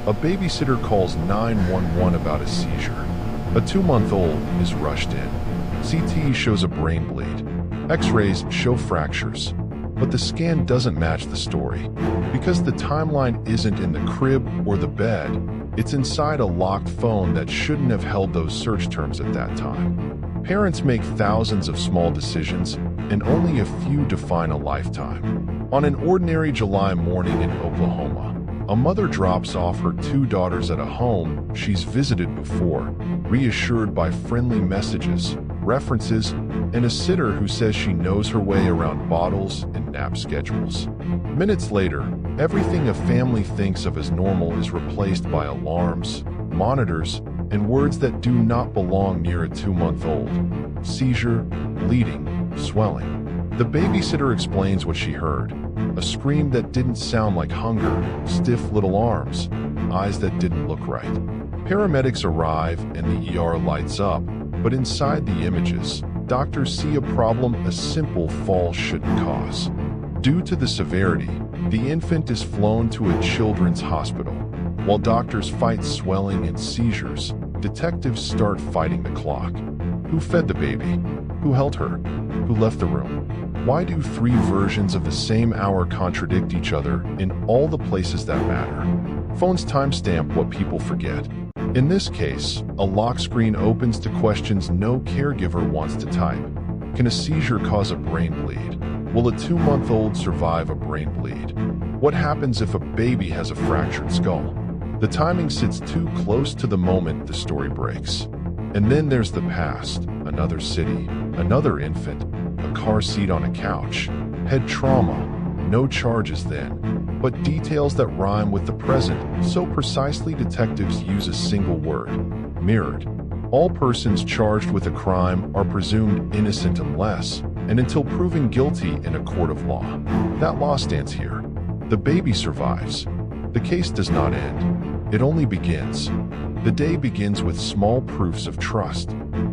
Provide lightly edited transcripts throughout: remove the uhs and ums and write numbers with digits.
A babysitter calls 911 about a seizure. A 2-month-old is rushed in. CT shows a brain bleed. X-rays show fractures. But the scan doesn't match the story. Because the timeline isn't in the crib or the bed, it's inside a locked phone that shouldn't have held those search terms at that time. Parents make thousands of small decisions, and only a few define a lifetime. On an ordinary July morning in Oklahoma, a mother drops off her 2 daughters at a home she's visited before, reassured by friendly messages, references, and a sitter who says she knows her way around bottles and nap schedules. Minutes later, everything a family thinks of as normal is replaced by alarms, monitors, and words that do not belong near a 2-month-old. Seizure, bleeding, swelling. The babysitter explains what she heard. A scream that didn't sound like hunger, stiff little arms, eyes that didn't look right. Paramedics arrive and the ER lights up, but inside the images, doctors see a problem a simple fall shouldn't cause. Due to the severity, the infant is flown to a children's hospital. While doctors fight swelling and seizures, detectives start fighting the clock. Who fed the baby? Who held her? Who left the room? Why do 3 versions of the same hour contradict each other in all the places that matter? Phones timestamp what people forget. In this case, a lock screen opens to questions no caregiver wants to type. Can a seizure cause a brain bleed? Will a 2-month-old survive a brain bleed? What happens if a baby has a fractured skull? The timing sits too close to the moment the story breaks. And then there's the past, another city, another infant, a car seat on a couch, head trauma, no charges then, but details that rhyme with the present so precisely detectives use a single word: mirrored. All persons charged with a crime are presumed innocent unless and until proven guilty in a court of law. That law stands here. The baby survives. The case does not end. It only begins. The day begins with small proofs of trust.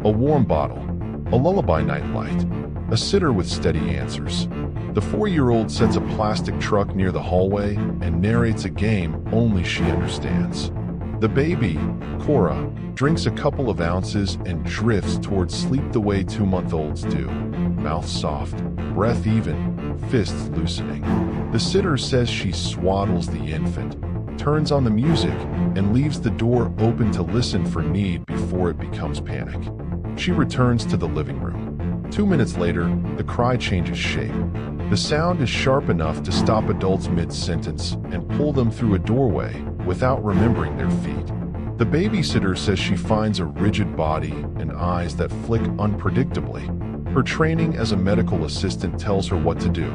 A warm bottle, a lullaby nightlight, a sitter with steady answers. The 4-year-old sets a plastic truck near the hallway and narrates a game only she understands. The baby, Cora, drinks a couple of ounces and drifts towards sleep the way 2-month-olds do. Mouth soft, breath even, fists loosening. The sitter says she swaddles the infant, turns on the music, and leaves the door open to listen for need before it becomes panic. She returns to the living room. 2 minutes later, the cry changes shape. The sound is sharp enough to stop adults mid-sentence and pull them through a doorway without remembering their feet. The babysitter says she finds a rigid body and eyes that flick unpredictably. Her training as a medical assistant tells her what to do.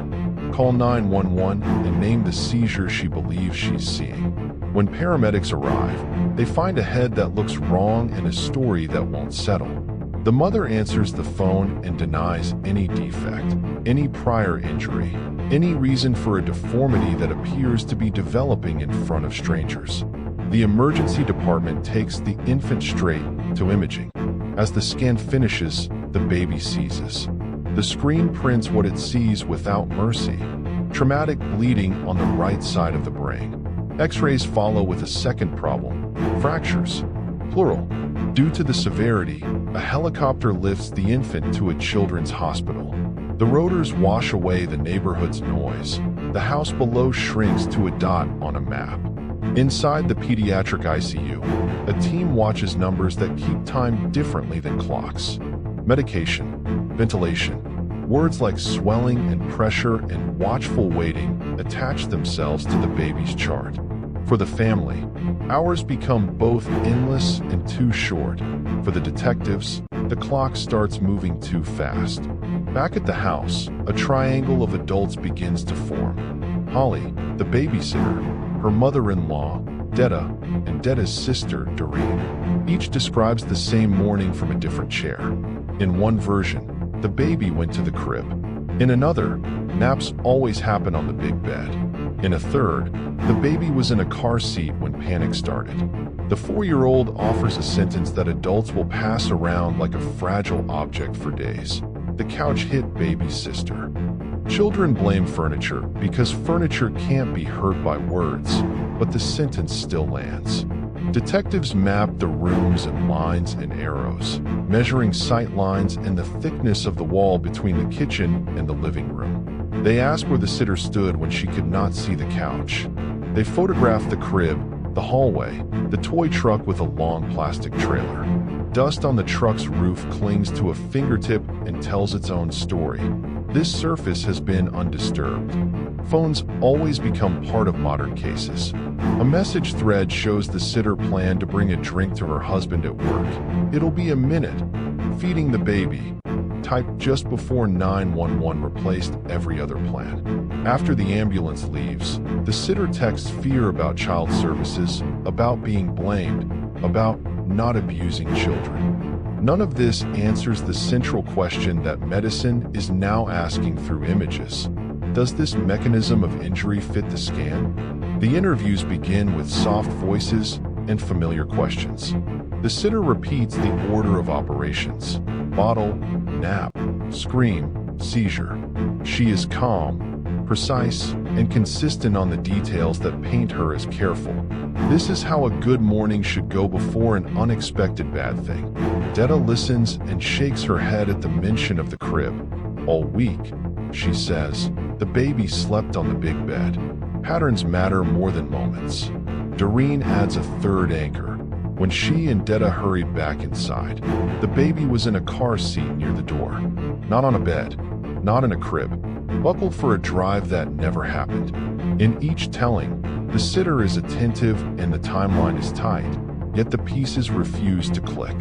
Call 911 and name the seizure she believes she's seeing. When paramedics arrive, they find a head that looks wrong and a story that won't settle. The mother answers the phone and denies any defect, any prior injury, any reason for a deformity that appears to be developing in front of strangers. The emergency department takes the infant straight to imaging. As the scan finishes, the baby seizes. The screen prints what it sees without mercy. Traumatic bleeding on the right side of the brain. X-rays follow with a second problem: fractures, plural. Due to the severity, a helicopter lifts the infant to a children's hospital. The rotors wash away the neighborhood's noise. The house below shrinks to a dot on a map. Inside the pediatric ICU, a team watches numbers that keep time differently than clocks. Medication, ventilation, words like swelling and pressure and watchful waiting attach themselves to the baby's chart. For the family, hours become both endless and too short. For the detectives, the clock starts moving too fast. Back at the house, a triangle of adults begins to form. Holly, the babysitter, her mother-in-law, Detta, and Detta's sister, Doreen. Each describes the same morning from a different chair. In one version, the baby went to the crib. In another, naps always happen on the big bed. In a third, the baby was in a car seat when panic started. The 4-year-old offers a sentence that adults will pass around like a fragile object for days. The couch hit baby's sister. Children blame furniture because furniture can't be hurt by words. but the sentence still lands. Detectives map the rooms in lines and arrows, measuring sight lines and the thickness of the wall between the kitchen and the living room. They ask where the sitter stood when she could not see the couch. They photograph the crib, the hallway, the toy truck with a long plastic trailer. Dust on the truck's roof clings to a fingertip and tells its own story. This surface has been undisturbed. Phones always become part of modern cases. A message thread shows the sitter planned to bring a drink to her husband at work. It'll be a minute. Feeding the baby. Typed just before 911 replaced every other plan. After the ambulance leaves, the sitter texts fear about child services, about being blamed, about not abusing children. None of this answers the central question that medicine is now asking through images. Does this mechanism of injury fit the scan? The interviews begin with soft voices and familiar questions. The sitter repeats the order of operations: bottle, nap, scream, seizure. She is calm, precise, and consistent on the details that paint her as careful. This is how a good morning should go before an unexpected bad thing. Detta listens and shakes her head at the mention of the crib. All week, she says, the baby slept on the big bed. Patterns matter more than moments. Doreen adds a third anchor. When she and Detta hurried back inside, the baby was in a car seat near the door. Not on a bed, not in a crib, buckled for a drive that never happened. In each telling, the sitter is attentive and the timeline is tight, yet the pieces refuse to click.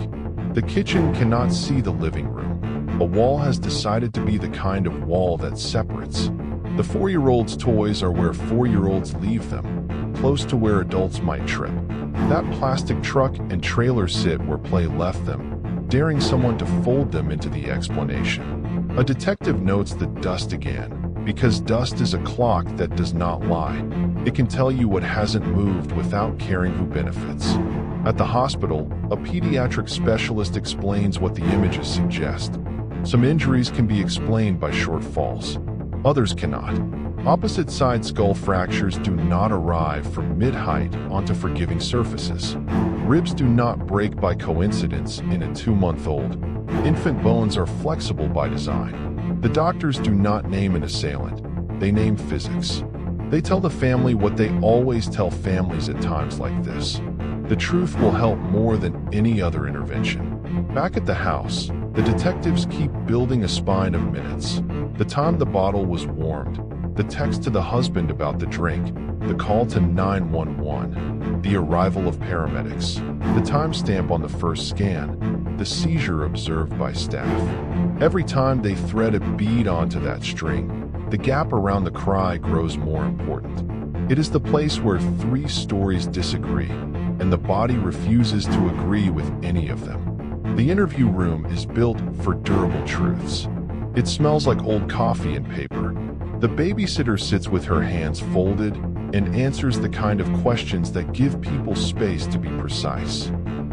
The kitchen cannot see the living room. A wall has decided to be the kind of wall that separates. The 4-year-old's toys are where 4-year-olds leave them, close to where adults might trip. That plastic truck and trailer sit where play left them, daring someone to fold them into the explanation. A detective notes the dust again, because dust is a clock that does not lie. It can tell you what hasn't moved without caring who benefits. At the hospital, a pediatric specialist explains what the images suggest. Some injuries can be explained by short falls. Others cannot. Opposite side skull fractures do not arrive from mid-height onto forgiving surfaces. Ribs do not break by coincidence in a 2-month-old. Infant bones are flexible by design. The doctors do not name an assailant. They name physics. They tell the family what they always tell families at times like this. The truth will help more than any other intervention. Back at the house, the detectives keep building a spine of minutes. The time the bottle was warmed, the text to the husband about the drink, the call to 911, the arrival of paramedics, the timestamp on the first scan, the seizure observed by staff. Every time they thread a bead onto that string, the gap around the cry grows more important. It is the place where 3 stories disagree, and the body refuses to agree with any of them. The interview room is built for durable truths. It smells like old coffee and paper. The babysitter sits with her hands folded and answers the kind of questions that give people space to be precise.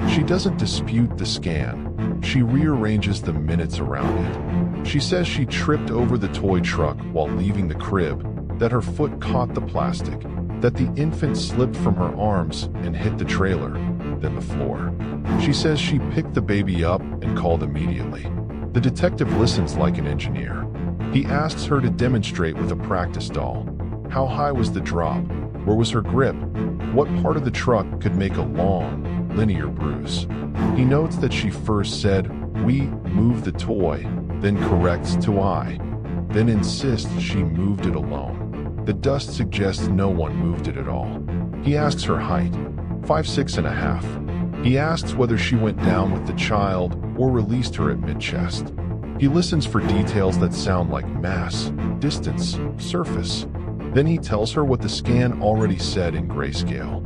She doesn't dispute the scan. She rearranges the minutes around it. She says she tripped over the toy truck while leaving the crib, that her foot caught the plastic, that the infant slipped from her arms and hit the trailer, then the floor. She says she picked the baby up and called immediately. The detective listens like an engineer. He asks her to demonstrate with a practice doll. How high was the drop? Where was her grip? What part of the truck could make a long, linear bruise? He notes that she first said, "We moved the toy," then corrects to "I," then insists she moved it alone. The dust suggests no one moved it at all. He asks her height, 5'6½". He asks whether she went down with the child or released her at mid-chest. He listens for details that sound like mass, distance, surface. Then he tells her what the scan already said in grayscale.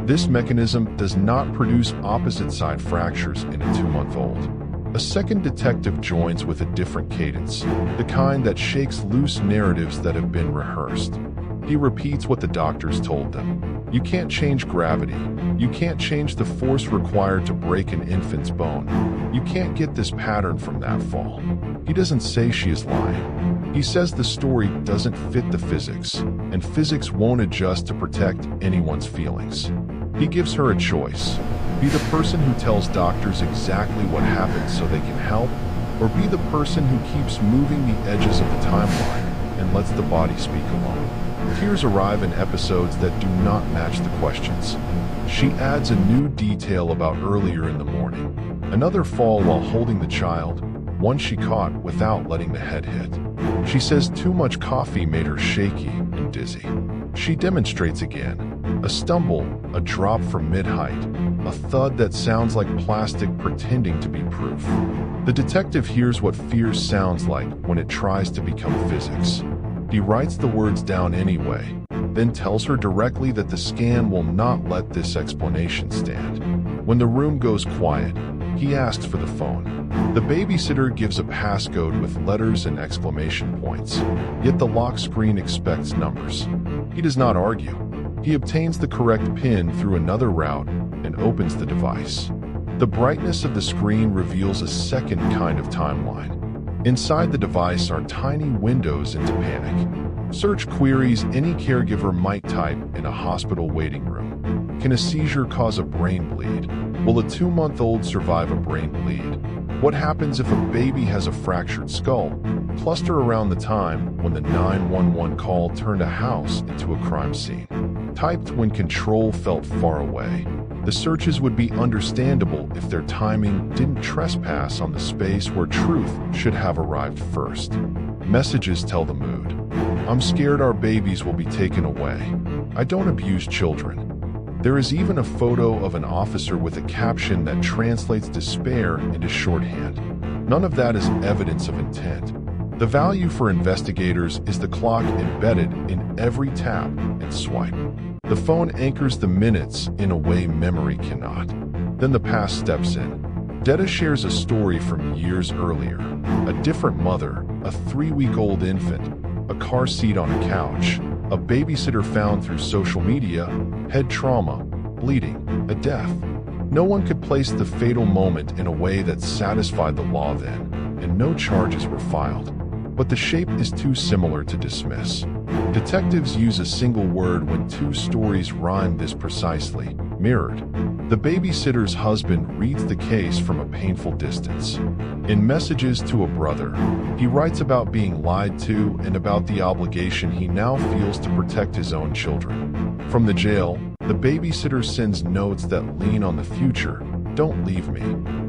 This mechanism does not produce opposite side fractures in a 2-month-old. A second detective joins with a different cadence, the kind that shakes loose narratives that have been rehearsed. He repeats what the doctors told them. You can't change gravity. You can't change the force required to break an infant's bone. You can't get this pattern from that fall. He doesn't say she is lying. He says the story doesn't fit the physics, and physics won't adjust to protect anyone's feelings. He gives her a choice. Be the person who tells doctors exactly what happened so they can help, or be the person who keeps moving the edges of the timeline and lets the body speak alone. Tears arrive in episodes that do not match the questions. She adds a new detail about earlier in the morning. Another fall while holding the child, one she caught without letting the head hit. She says too much coffee made her shaky and dizzy. She demonstrates again. A stumble, a drop from mid-height, a thud that sounds like plastic pretending to be proof. The detective hears what fear sounds like when it tries to become physics. He writes the words down anyway, then tells her directly that the scan will not let this explanation stand. When the room goes quiet, he asks for the phone. The babysitter gives a passcode with letters and exclamation points, yet the lock screen expects numbers. He does not argue. He obtains the correct PIN through another route and opens the device. The brightness of the screen reveals a second kind of timeline. Inside the device are tiny windows into panic. Search queries any caregiver might type in a hospital waiting room. Can a seizure cause a brain bleed? Will a 2-month-old survive a brain bleed? What happens if a baby has a fractured skull? Cluster around the time when the 911 call turned a house into a crime scene. Typed when control felt far away. The searches would be understandable if their timing didn't trespass on the space where truth should have arrived first. Messages tell the mood. I'm scared our babies will be taken away. I don't abuse children. There is even a photo of an officer with a caption that translates despair into shorthand. None of that is evidence of intent. The value for investigators is the clock embedded in every tap and swipe. The phone anchors the minutes in a way memory cannot. Then the past steps in. Detta shares a story from years earlier. A different mother, a 3-week-old infant, a car seat on a couch, a babysitter found through social media, head trauma, bleeding, a death. No one could place the fatal moment in a way that satisfied the law then, and no charges were filed. But the shape is too similar to dismiss. Detectives use a single word when two stories rhyme this precisely: mirrored. The babysitter's husband reads the case from a painful distance. In messages to a brother, he writes about being lied to and about the obligation he now feels to protect his own children. From the jail, the babysitter sends notes that lean on the future, "Don't leave me,"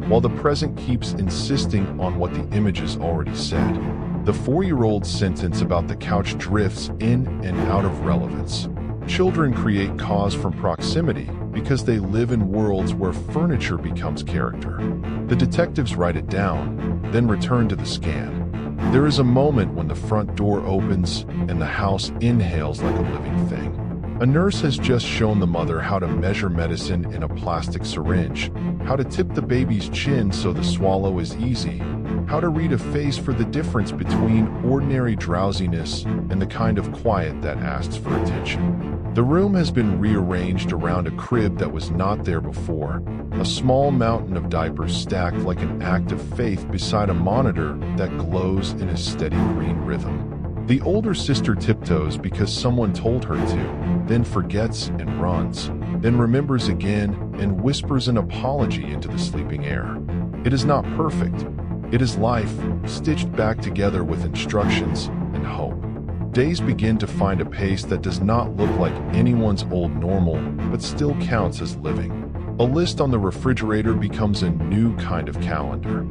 while the present keeps insisting on what the images already said. The 4-year-old's sentence about the couch drifts in and out of relevance. Children create cause from proximity because they live in worlds where furniture becomes character. The detectives write it down, then return to the scan. There is a moment when the front door opens and the house inhales like a living thing. A nurse has just shown the mother how to measure medicine in a plastic syringe, how to tip the baby's chin so the swallow is easy, how to read a face for the difference between ordinary drowsiness and the kind of quiet that asks for attention. The room has been rearranged around a crib that was not there before, a small mountain of diapers stacked like an act of faith beside a monitor that glows in a steady green rhythm. The older sister tiptoes because someone told her to, then forgets and runs, then remembers again and whispers an apology into the sleeping air. It is not perfect. It is life, stitched back together with instructions and hope. Days begin to find a pace that does not look like anyone's old normal, but still counts as living. A list on the refrigerator becomes a new kind of calendar.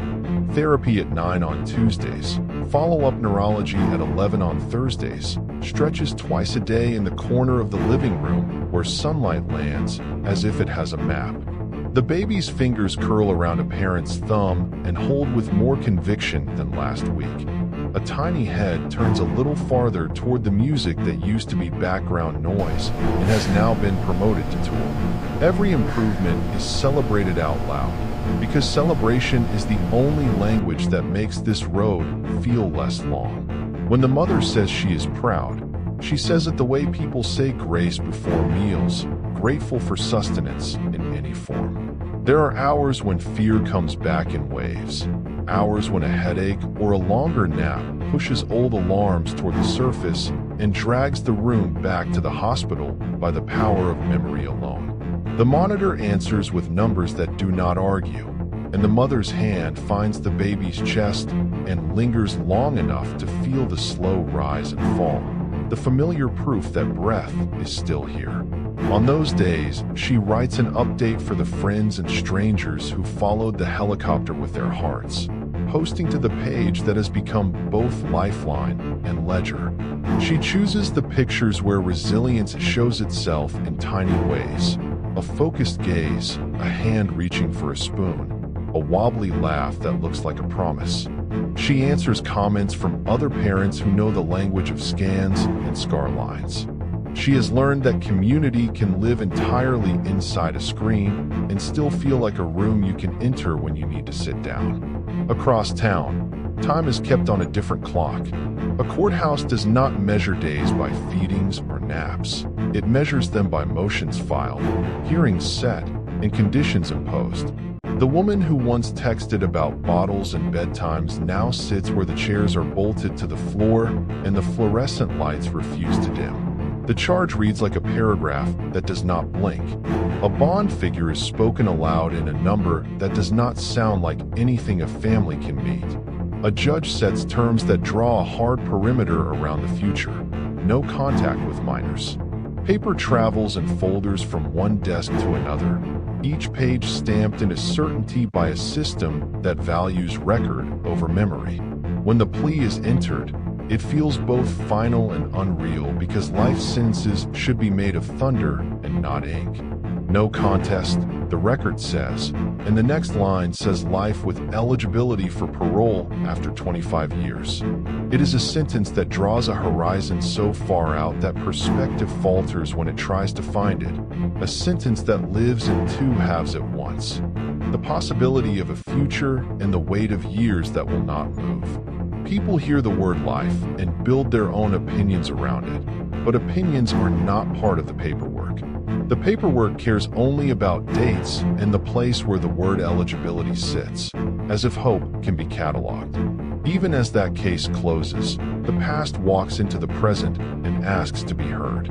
Therapy at 9 on Tuesdays, follow-up neurology at 11 on Thursdays, stretches twice a day in the corner of the living room where sunlight lands as if it has a map. The baby's fingers curl around a parent's thumb and hold with more conviction than last week. A tiny head turns a little farther toward the music that used to be background noise and has now been promoted to tool. Every improvement is celebrated out loud, because celebration is the only language that makes this road feel less long. When the mother says she is proud, she says it the way people say grace before meals, grateful for sustenance in any form. There are hours when fear comes back in waves, hours when a headache or a longer nap pushes old alarms toward the surface and drags the room back to the hospital by the power of memory alone. The monitor answers with numbers that do not argue, and the mother's hand finds the baby's chest and lingers long enough to feel the slow rise and fall, the familiar proof that breath is still here. On those days, she writes an update for the friends and strangers who followed the helicopter with their hearts, posting to the page that has become both lifeline and ledger. She chooses the pictures where resilience shows itself in tiny ways: a focused gaze, a hand reaching for a spoon, a wobbly laugh that looks like a promise. She answers comments from other parents who know the language of scans and scar lines. She has learned that community can live entirely inside a screen and still feel like a room you can enter when you need to sit down. Across town, time is kept on a different clock. A courthouse does not measure days by feedings or naps. It measures them by motions filed, hearings set, and conditions imposed. The woman who once texted about bottles and bedtimes now sits where the chairs are bolted to the floor and the fluorescent lights refuse to dim. The charge reads like a paragraph that does not blink. A bond figure is spoken aloud in a number that does not sound like anything a family can meet. A judge sets terms that draw a hard perimeter around the future. No contact with minors. Paper travels in folders from one desk to another, each page stamped in a certainty by a system that values record over memory. When the plea is entered, it feels both final and unreal because life sentences should be made of thunder and not ink. No contest, the record says, and the next line says life with eligibility for parole after 25 years. It is a sentence that draws a horizon so far out that perspective falters when it tries to find it, a sentence that lives in two halves at once, the possibility of a future and the weight of years that will not move. People hear the word life and build their own opinions around it, but opinions are not part of the paperwork. The paperwork cares only about dates and the place where the word eligibility sits, as if hope can be cataloged. Even as that case closes, the past walks into the present and asks to be heard.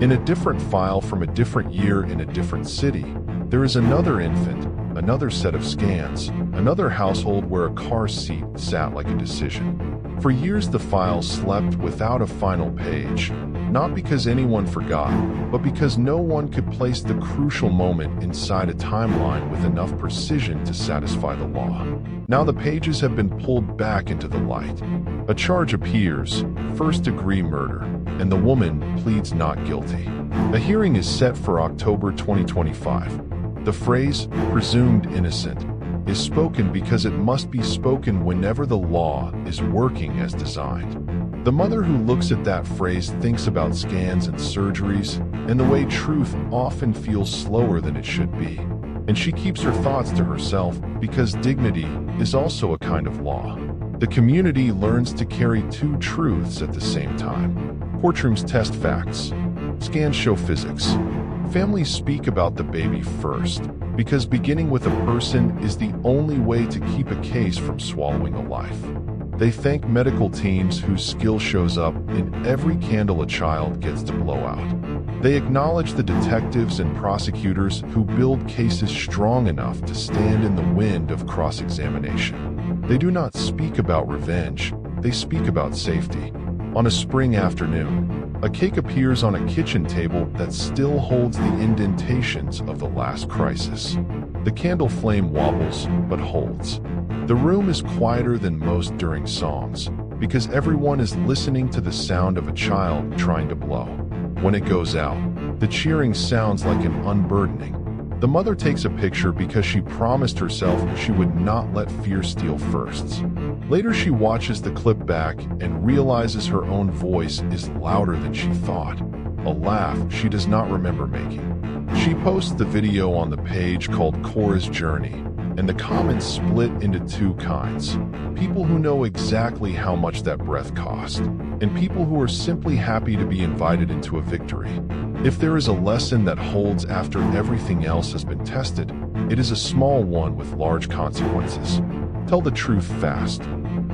In a different file from a different year in a different city, there is another infant, another set of scans, another household where a car seat sat like a decision. For years the file slept without a final page, not because anyone forgot, but because no one could place the crucial moment inside a timeline with enough precision to satisfy the law. Now the pages have been pulled back into the light. A charge appears, first-degree murder, and the woman pleads not guilty. A hearing is set for October 2025. The phrase, presumed innocent, is spoken because it must be spoken whenever the law is working as designed. The mother who looks at that phrase thinks about scans and surgeries and the way truth often feels slower than it should be. And she keeps her thoughts to herself because dignity is also a kind of law. The community learns to carry two truths at the same time. Courtrooms test facts. Scans show physics. Families speak about the baby first, because beginning with a person is the only way to keep a case from swallowing a life. They thank medical teams whose skill shows up in every candle a child gets to blow out. They acknowledge the detectives and prosecutors who build cases strong enough to stand in the wind of cross-examination. They do not speak about revenge, they speak about safety. On a spring afternoon, a cake appears on a kitchen table that still holds the indentations of the last crisis. The candle flame wobbles, but holds. The room is quieter than most during songs, because everyone is listening to the sound of a child trying to blow. When it goes out, the cheering sounds like an unburdening. The mother takes a picture because she promised herself she would not let fear steal firsts. Later she watches the clip back and realizes her own voice is louder than she thought, a laugh she does not remember making. She posts the video on the page called Cora's Journey, and the comments split into two kinds: people who know exactly how much that breath cost, and people who are simply happy to be invited into a victory. If there is a lesson that holds after everything else has been tested, it is a small one with large consequences. Tell the truth fast.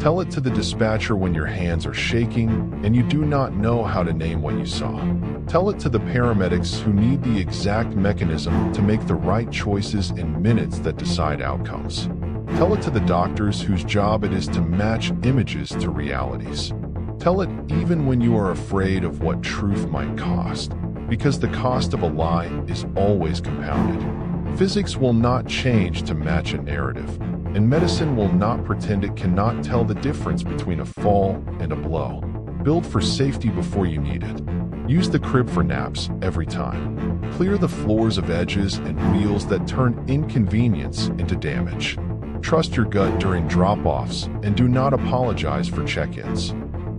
Tell it to the dispatcher when your hands are shaking and you do not know how to name what you saw. Tell it to the paramedics who need the exact mechanism to make the right choices in minutes that decide outcomes. Tell it to the doctors whose job it is to match images to realities. Tell it even when you are afraid of what truth might cost, because the cost of a lie is always compounded. Physics will not change to match a narrative, and medicine will not pretend it cannot tell the difference between a fall and a blow. Build for safety before you need it. Use the crib for naps every time. Clear the floors of edges and wheels that turn inconvenience into damage. Trust your gut during drop-offs and do not apologize for check-ins.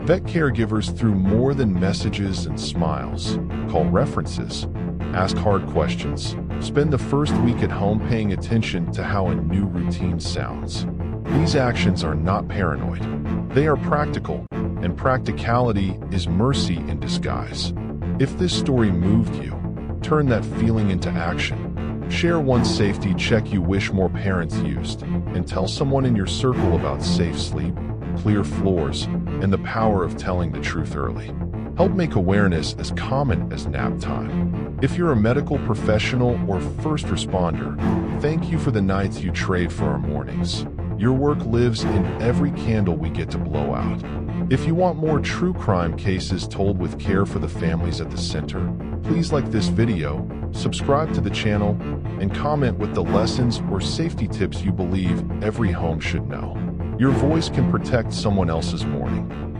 Vet caregivers through more than messages and smiles. Call references. Ask hard questions. Spend the first week at home paying attention to how a new routine sounds. These actions are not paranoid. They are practical, and practicality is mercy in disguise. If this story moved you, turn that feeling into action. Share one safety check you wish more parents used, and tell someone in your circle about safe sleep, clear floors, and the power of telling the truth early. Help make awareness as common as nap time. If you're a medical professional or first responder, thank you for the nights you trade for our mornings. Your work lives in every candle we get to blow out. If you want more true crime cases told with care for the families at the center, please like this video, subscribe to the channel, and comment with the lessons or safety tips you believe every home should know. Your voice can protect someone else's morning.